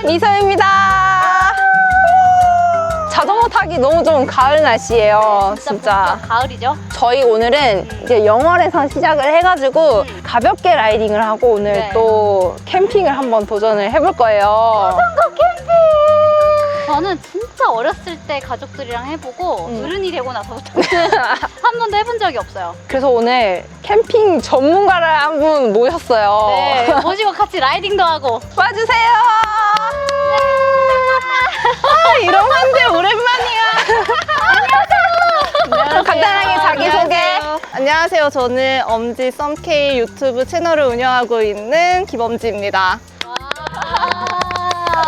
미서입니다. 자전거 타기 너무 좋은 가을 날씨예요. 진짜. 가을이죠? 저희 오늘은 이제 영월에서 시작을 해가지고 가볍게 라이딩을 하고 오늘 네. 또 캠핑을 한번 도전을 해볼 거예요. 자전거 캠핑! 저는 진짜 어렸을 때 가족들이랑 해보고 어른이 되고 나서부터는 한 번도 해본 적이 없어요. 그래서 오늘 캠핑 전문가를 한 분 모셨어요. 네, 모시고 같이 라이딩도 하고. 와주세요. 아, 이런 분들 오랜만이야. 안녕하세요. 간단하게 자기소개. 안녕하세요. 저는 엄지 썸K 유튜브 채널을 운영하고 있는 김엄지입니다.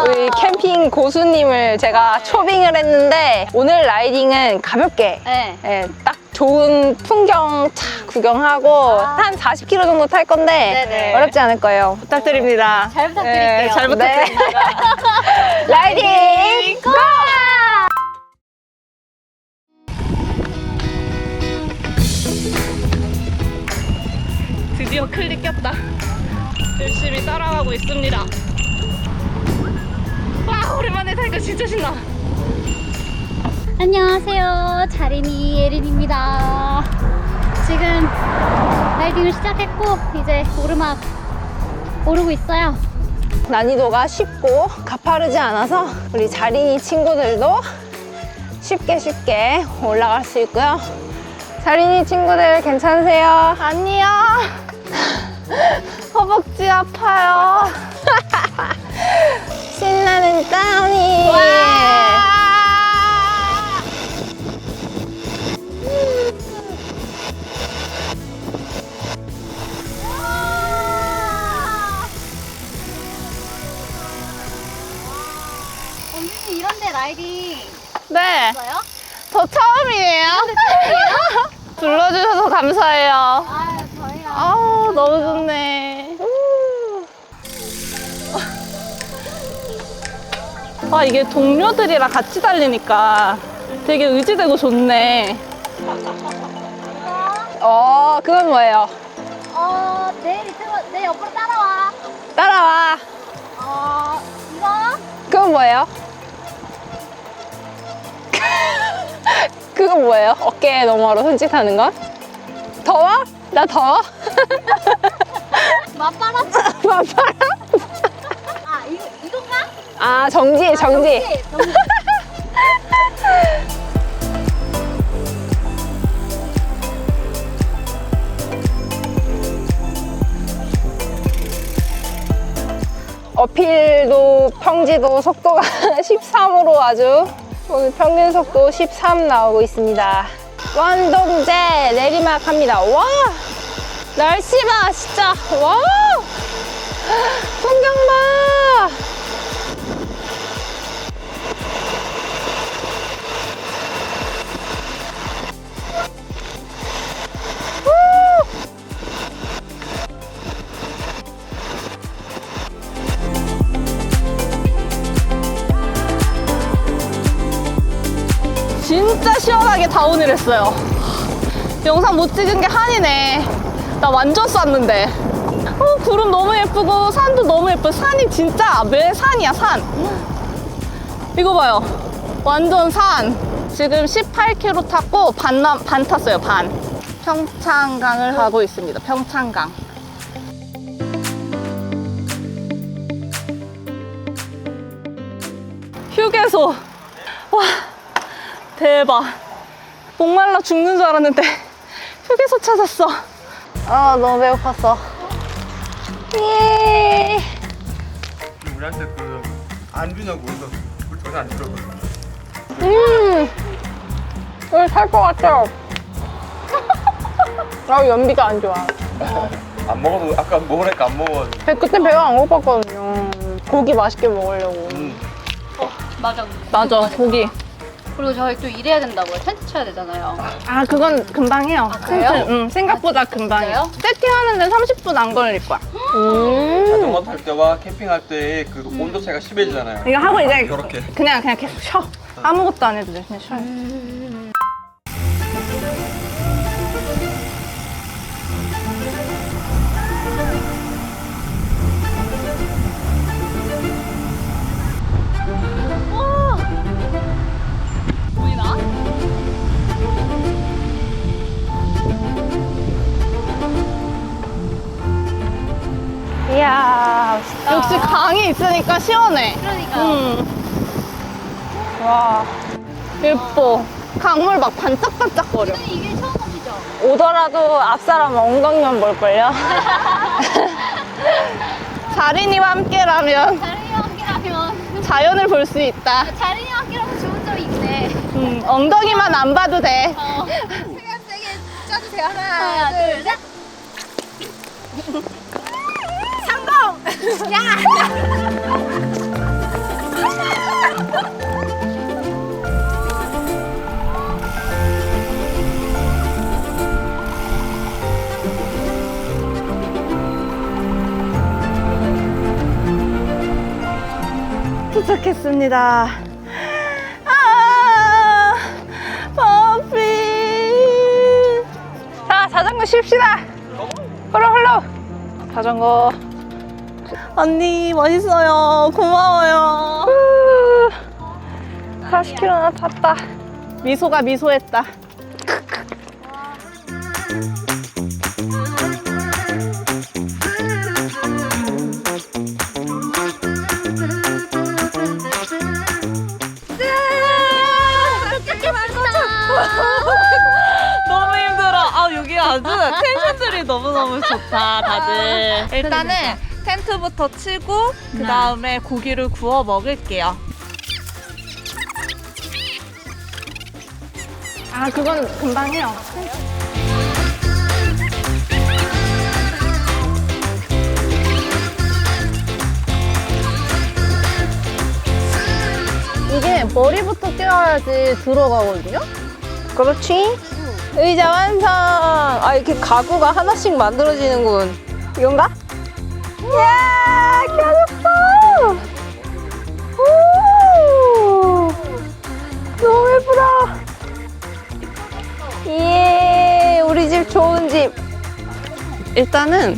우리 캠핑 고수님을 제가 초빙을 했는데 오늘 라이딩은 가볍게 네. 예, 딱 좋은 풍경 착 구경하고 한 40km 정도 탈 건데 네네. 어렵지 않을 거예요. 부탁드립니다. 잘 부탁드릴게요. 네, 잘 부탁드립니다. 라이딩 고! 드디어 클릭 꼈다. 열심히 따라가고 있습니다. 와, 오랜만에 타니까 진짜 신나. 안녕하세요. 자린이 예린입니다. 지금 라이딩을 시작했고 이제 오르막 오르고 있어요. 난이도가 쉽고 가파르지 않아서 우리 자린이 친구들도 쉽게 올라갈 수 있고요. 자린이 친구들 괜찮으세요? 아니요. 허벅지 아파요. 신나는 다운이. 엄지님 이런데 라이딩 네, 있어요? 저 처음이에요. 불러주셔서 감사해요. 아, 저희요. 아우, 너무 좋네. 아, 이게 동료들이랑 같이 달리니까 되게 의지되고 좋네. 그건 뭐예요? 내 옆으로 따라와. 따라와. 이거? 그건 뭐예요? 그건 뭐예요? 어깨 너머로 손짓하는 건? 더워? 나 더워? 맞바람? 맞바람? 이건가? 아, 정지. 정지. 어필도 평지도 속도가 13으로 아주 오늘 평균 속도 13 나오고 있습니다. 원동제 내리막 합니다. 와! 날씨 봐, 진짜. 와! 풍경 봐! 진짜 시원하게 다운을 했어요. 영상 못 찍은 게 한이네. 나 완전 쐈는데. 구름 너무 예쁘고 산도 너무 예뻐. 산이 진짜 매 산이야, 산. 이거 봐요. 완전 산. 지금 18km 탔고 반 탔어요, 반. 평창강을 가고 있습니다. 평창강. 휴게소. 와, 대박. 목말라 죽는 줄 알았는데 휴게소 찾았어. 너무 배고팠어. 예. 우리한테 안 주냐고 그래서 물 전혀 안 주려고. 오늘 살 것 같아요. 연비가 안 좋아. 안 먹어도 아까 먹으니까 안 먹어. 그때 배가 안 고팠거든요. 고기 맛있게 먹으려고. 맞아. 고기. 그리고 저희 또 일해야 된다고요. 텐트 쳐야 되잖아요. 아, 그건 금방 해요. 그래요? 텐트, 생각보다 금방 해요. 진짜요? 세팅하는데 30분 안 걸릴 거야. 자전거 탈 때와 캠핑할 때 그 온도 차이가 심해지잖아요. 이거 하고 이제 이렇게. 그냥 계속 쉬어. 아무것도 안 해도 돼. 그냥 쉬어. 이야, 멋있다. 역시 강이 있으니까 시원해. 그러니까요. 와. 예뻐. 강물 막 반짝반짝거려. 이게 처음 오시죠? 오더라도 앞사람 엉덩이만 볼걸요? 자린이와 함께라면 자린이와 함께라면 자연을 볼 수 있다. 자린이와 함께라면 좋은 점이 있네. 엉덩이만 안 봐도 돼. 세게 짜주세요. 하나, 둘, 셋. 도착했습니다. 아, 퍼피. 자, 자전거 쉽시다. 훌러. 자전거. 언니 멋있어요. 고마워요. 40km나 탔다. 미소가 미소했다. 너무 힘들어. 아, 여기 아주 텐션들이 너무너무 좋다, 다들. 일단은 텐트부터 치고, 그 다음에 고기를 구워 먹을게요. 아, 그건 금방 해요. 이게 머리부터 띄워야지 들어가거든요? 그렇지? 의자 완성! 아, 이렇게 가구가 하나씩 만들어지는군. 이건가? 이야, 켜졌어! 오! 너무 예쁘다! 예, 우리 집 좋은 집. 일단은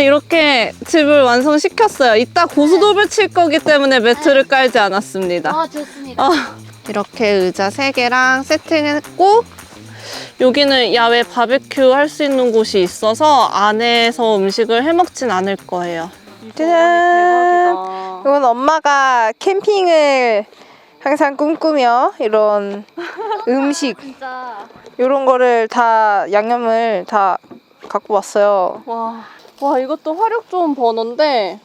이렇게 집을 완성시켰어요. 이따 고수도를 칠 거기 때문에 매트를 깔지 않았습니다. 아, 좋습니다. 이렇게 의자 3개랑 세팅했고, 여기는 야외 바베큐 할 수 있는 곳이 있어서 안에서 음식을 해 먹진 않을 거예요. 짜잔! 이건 엄마가 캠핑을 항상 꿈꾸며 이런 음식, 진짜. 이런 거를 다, 양념을 다 갖고 왔어요. 와, 이것도 화력 좋은 버너인데,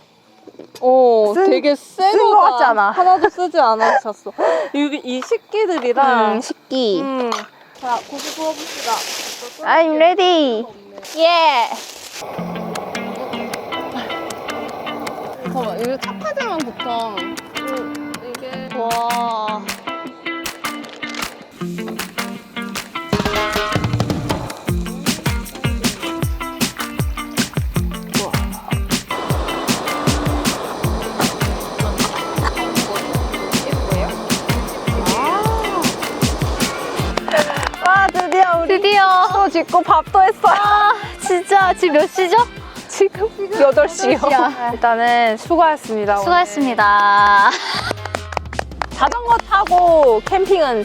되게 쓴 새거 거 같지 않아? 하나도 쓰지 않으셨어. 이 식기들이랑, 식기. 자, 고기 구워봅시다. I'm ready. 예. 잠깐만, 이거 착하지만 보통. 이게. 와. 와, 드디어 우리 드디어. 또 짓고 밥도 했어요. 진짜 지금 몇 시죠? 지금 8시요. 일단은 수고하셨습니다. 오늘. 수고하셨습니다. 자전거 타고 캠핑은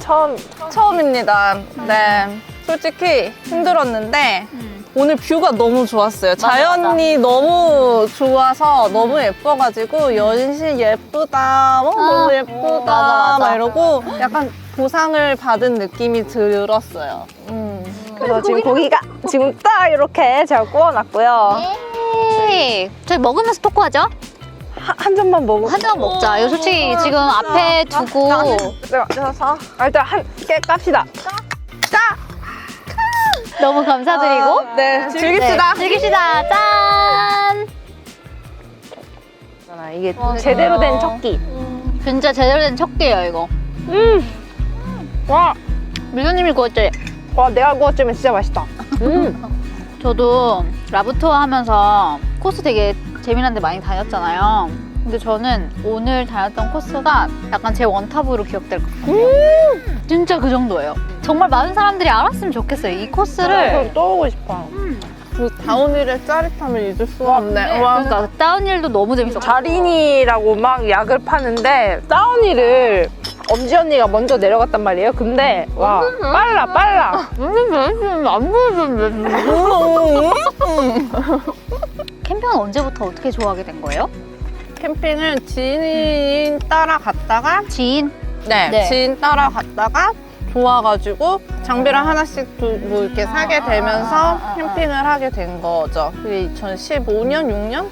처음입니다. 네. 솔직히 힘들었는데, 오늘 뷰가 너무 좋았어요. 자연이 너무 좋아서 너무 예뻐가지고 연신 예쁘다, 너무 예쁘다 맞아. 막 이러고 약간 보상을 받은 느낌이 들었어요. 그래서 지금 고기가 지금 딱 이렇게 제가 구워놨고요. 에이, 저희 먹으면서 토크하죠? 한 점만 먹어. 한 잔 먹자. 이거 솔직히 지금 앞에 두고. 내가 사. 일단 한 개 깝시다. 너무 감사드리고. 네, 즐깁시다. 네, 즐깁시다. 짠! 이게 제대로 된 척기. 진짜 제대로 된 척기예요, 이거. 와, 밀교님이 구웠죠? 와, 내가 구웠으면 진짜 맛있다. 저도 라브투어 하면서 코스 되게 재미난 데 많이 다녔잖아요. 근데 저는 오늘 다녔던 코스가 약간 제 원탑으로 기억될 것 같아요. 진짜 그 정도예요. 정말 많은 사람들이 알았으면 좋겠어요. 이 코스를. 또 오고 싶어. 그 다운힐의 짜릿함을 잊을 수가 없네. 와, 그러니까 다운힐도 너무 재밌었고. 자린이라고 막 약을 파는데 다운이를 엄지 언니가 먼저 내려갔단 말이에요. 근데 와, 빨라. 캠핑은 언제부터 어떻게 좋아하게 된 거예요? 캠핑은 지인 따라갔다가 지인? 네, 지인 따라갔다가 좋아가지고 장비를 하나씩 뭐 이렇게 사게 되면서 캠핑을 하게 된 거죠. 그게 2015년, 6년?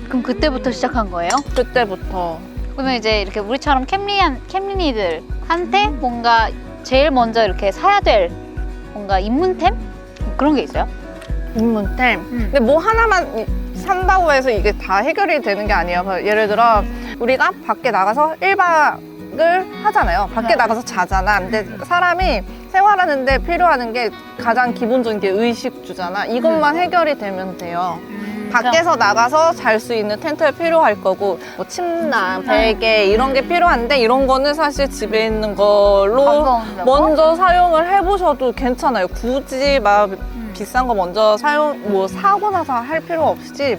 그럼 그때부터 시작한 거예요? 그때부터. 그러면 이제 이렇게 우리처럼 캠린이들한테 뭔가 제일 먼저 이렇게 사야 될 뭔가 입문템? 그런 게 있어요? 입문템. 근데 뭐 하나만 산다고 해서 이게 다 해결이 되는 게 아니에요. 예를 들어 우리가 밖에 나가서 1박을 하잖아요. 밖에 나가서 자잖아. 근데 사람이 생활하는데 필요한 게 가장 기본적인 게 의식주잖아. 이것만 해결이 되면 돼요. 밖에서 나가서 잘 수 있는 텐트가 필요할 거고 뭐 침낭, 베개 이런 게 필요한데 이런 거는 사실 집에 있는 걸로 먼저 사용을 해보셔도 괜찮아요. 굳이 막 비싼 거 먼저 사고 나서 할 필요 없이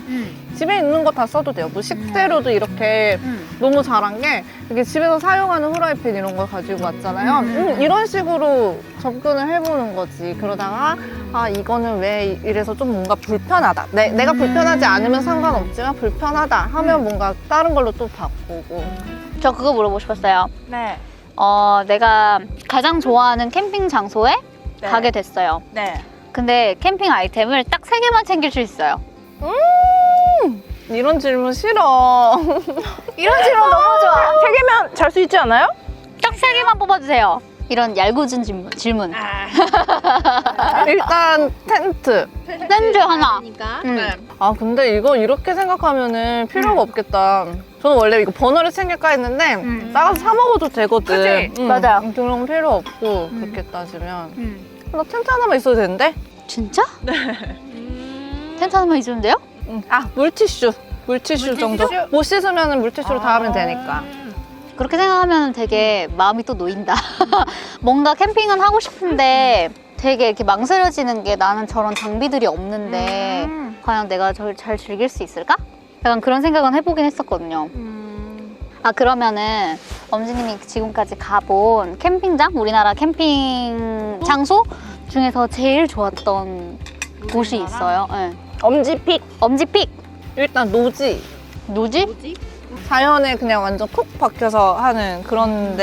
집에 있는 거 다 써도 돼요. 뭐 식재료도 이렇게 너무 잘한 게 이게 집에서 사용하는 후라이팬 이런 걸 가지고 왔잖아요. 이런 식으로 접근을 해보는 거지. 그러다가 아 이거는 왜 이래서 좀 뭔가 불편하다. 내가 불편하지 않으면 상관없지만 불편하다 하면 뭔가 다른 걸로 또 바꾸고. 저 그거 물어보고 싶었어요. 네. 내가 가장 좋아하는 캠핑 장소에 네. 가게 됐어요. 네. 근데 캠핑 아이템을 딱 3개만 챙길 수 있어요. 이런 질문 싫어. 이런 질문 너무 좋아. 3개면 잘 수 있지 않아요? 딱 3개만 뽑아주세요. 이런 얄궂은 질문. 일단 텐트. 텐트 하나. 아 근데 이거 이렇게 생각하면은 필요가 없겠다. 저는 원래 이거 버너를 챙길까 했는데 나가서 사 먹어도 되거든. 그치? 맞아요. 그런 거 필요 없고 그렇게 따지면 나 텐트 하나만 있어도 되는데? 진짜? 네. 텐트 하나만 있으면 돼요? 아 물티슈 정도? 못 씻으면 물티슈로 다 하면 되니까. 그렇게 생각하면 되게 마음이 또 놓인다. 뭔가 캠핑은 하고 싶은데 되게 이렇게 망설여지는 게 나는 저런 장비들이 없는데 과연 내가 저를 잘 즐길 수 있을까? 약간 그런 생각은 해보긴 했었거든요. 아 그러면은 엄지님이 지금까지 가본 캠핑장, 우리나라 캠핑 장소 중에서 제일 좋았던 곳이 있어요. 네. 엄지픽. 엄지픽. 일단 노지. 노지? 자연에 그냥 완전 콕 박혀서 하는 그런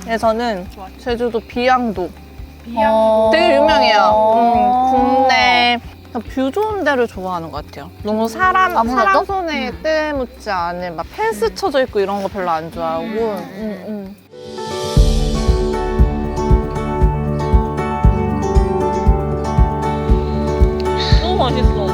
데에서는 제주도 비양도. 되게 유명해요. 국내 뷰 좋은 데를 좋아하는 것 같아요. 너무 사람 손에 때 묻지 않은 막 펜스 쳐져 있고 이런 거 별로 안 좋아하고. 너무 맛있어.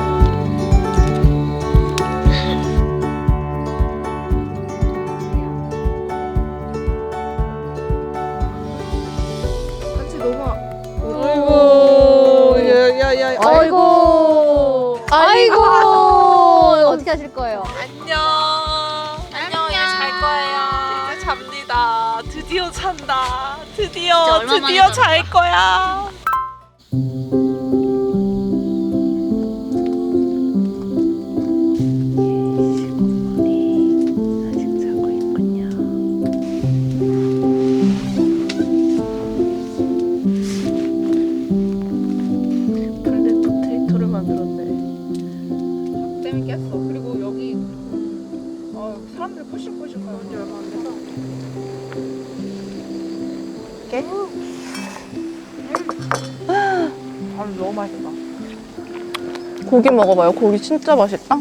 아이고. 어떻게 하실 거예요? 안녕. 안녕. 이제 잘 거예요. 이제 잡니다. 드디어 잔다. 진짜 얼마 만에 드디어 잘 거야. 포테이토를 만들었네. 재밌겠어. 그리고 여기 사람들이 포실포실 가는 줄 알았는데. 아 너무 맛있다. 고기 먹어봐요. 고기 진짜 맛있다.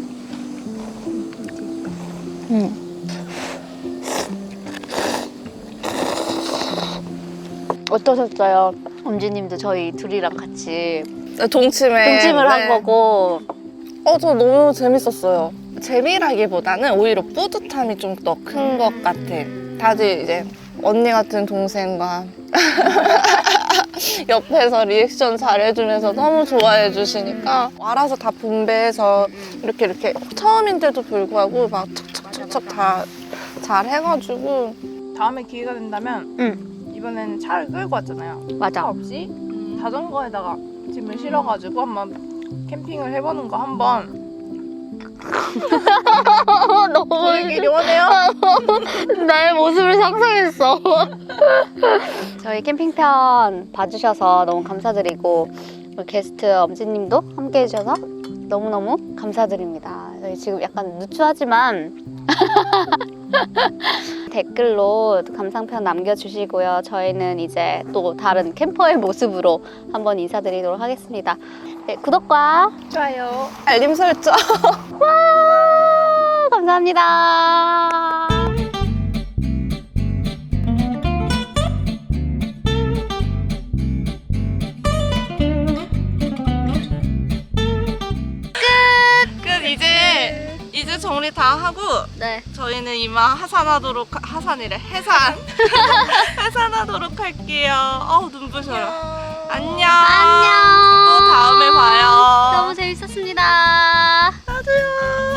어떠셨어요? 엄지님도 저희 둘이랑 같이 동침을 한 거고. 저 너무 재밌었어요. 재미라기보다는 오히려 뿌듯함이 좀 더 큰 것 같아. 다들 이제 언니 같은 동생과 옆에서 리액션 잘해주면서 너무 좋아해 주시니까 알아서 다 분배해서 이렇게 처음인데도 불구하고 막 척척척척 다 잘 해가지고 다음에 기회가 된다면 이번엔 차를 끌고 왔잖아요. 차 맞아. 없이 자전거에다가 짐을 실어가지고 한번 캠핑을 해보는 거 한번. 너무 우리끼리 원해요? 나의 모습을 상상했어. 저희 캠핑편 봐주셔서 너무 감사드리고 우리 게스트 엄지님도 함께 해주셔서 너무너무 감사드립니다. 저희 지금 약간 누추하지만 댓글로 감상평 남겨주시고요. 저희는 이제 또 다른 캠퍼의 모습으로 한번 인사드리도록 하겠습니다. 네, 구독과 좋아요. 알림 설정. 와, 감사합니다. 끝. 이제 정리 다 하고 네. 저희는 이만 하산이래 해산 해산하도록 할게요. 눈부셔요. 안녕. 안녕. 또 다음에 봐요. 너무 재밌었습니다. 나도요.